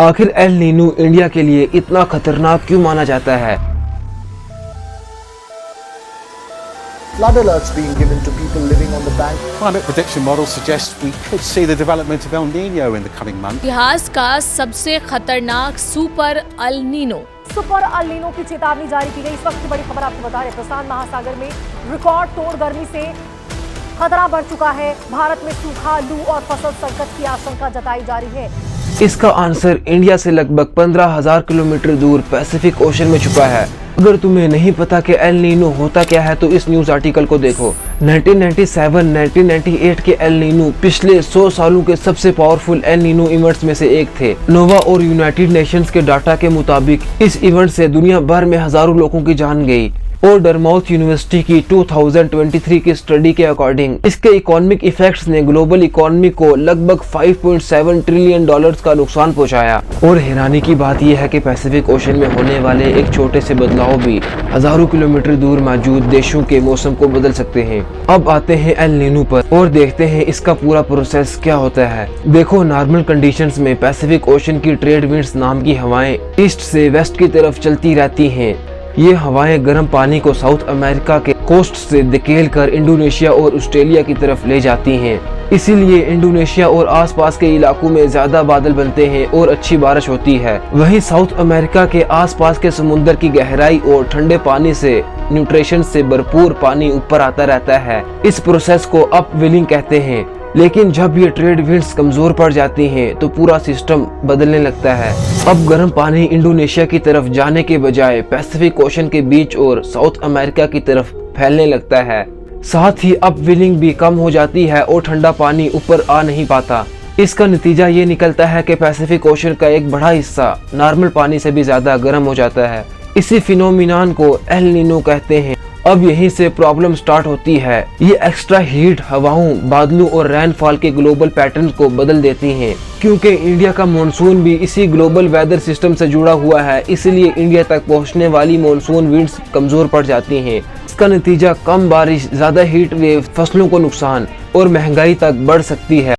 आखिर El Nino India के लिए इतना खतरनाक क्यों माना जाता है? Flood alerts being given to people living on the bank. Climate prediction models suggest we could see the development of El Nino in the coming months. इतिहास का सबसे खतरनाक super El Nino. Super El Nino की चेतावनी जारी की गई। इस वक्त की बड़ी खबर आपको बता रहे, प्रशांत महासागर में रिकॉर्ड तोड़ गर्मी से खतरा बढ़ चुका है। भारत में सूखा, लू और फसल संकट की आशंका जताई जा रही है। इसका आंसर इंडिया से लगभग 15,000 किलोमीटर दूर पैसिफिक ओशन में छुपा है। अगर तुम्हें नहीं पता कि एल नीनो होता क्या है तो इस न्यूज आर्टिकल को देखो। 1997-1998 के एल नीनो पिछले 100 सालों के सबसे पावरफुल एल नीनो इवेंट्स में से एक थे। नोवा और यूनाइटेड नेशंस के डाटा के मुताबिक इस इवेंट से दुनिया भर में हजारों लोगों की जान गई और डरमाउथ यूनिवर्सिटी की 2023 की स्टडी के अकॉर्डिंग इसके इकोनॉमिक इफेक्ट्स ने ग्लोबल इकोनॉमी को लगभग 5.7 ट्रिलियन डॉलर्स का नुकसान पहुंचाया। और हैरानी की बात यह है कि पैसिफिक ओशन में होने वाले एक छोटे से बदलाव भी हजारों किलोमीटर दूर मौजूद देशों के मौसम को बदल सकते हैं। अब आते हैं एल नीनो पर और देखते हैं इसका पूरा प्रोसेस क्या होता है। देखो, नॉर्मल कंडीशंस में पैसिफिक ओशन की ट्रेड विंड्स नाम की हवाएं ईस्ट से वेस्ट की तरफ चलती रहती हैं। ये हवाएं गर्म पानी को साउथ अमेरिका के कोस्ट से धकेल कर इंडोनेशिया और ऑस्ट्रेलिया की तरफ ले जाती हैं। इसीलिए इंडोनेशिया और आसपास के इलाकों में ज्यादा बादल बनते हैं और अच्छी बारिश होती है। वहीं साउथ अमेरिका के आसपास के समुद्र की गहराई और ठंडे पानी से न्यूट्रिशन से भरपूर पानी ऊपर आता रहता है। इस प्रोसेस को अपवेलिंग कहते हैं। लेकिन जब ये ट्रेड विंड्स कमजोर पड़ जाती हैं तो पूरा सिस्टम बदलने लगता है। अब गर्म पानी इंडोनेशिया की तरफ जाने के बजाय पैसिफिक ओशन के बीच और साउथ अमेरिका की तरफ फैलने लगता है। साथ ही अपवेलिंग भी कम हो जाती है और ठंडा पानी ऊपर आ नहीं पाता। इसका नतीजा ये निकलता है कि पैसिफिक ओशन का एक बड़ा हिस्सा नॉर्मल पानी से भी ज्यादा गर्म हो जाता है। इसी फिनोमिनान को एल नीनो कहते हैं। अब यहीं से प्रॉब्लम स्टार्ट होती है। ये एक्स्ट्रा हीट हवाओं, बादलों और रेनफॉल के ग्लोबल पैटर्न को बदल देती हैं। क्योंकि इंडिया का मानसून भी इसी ग्लोबल वेदर सिस्टम से जुड़ा हुआ है, इसलिए इंडिया तक पहुंचने वाली मानसून विंड्स कमजोर पड़ जाती हैं। इसका नतीजा कम बारिश, ज्यादा हीट वेव, फसलों को नुकसान और महंगाई तक बढ़ सकती है।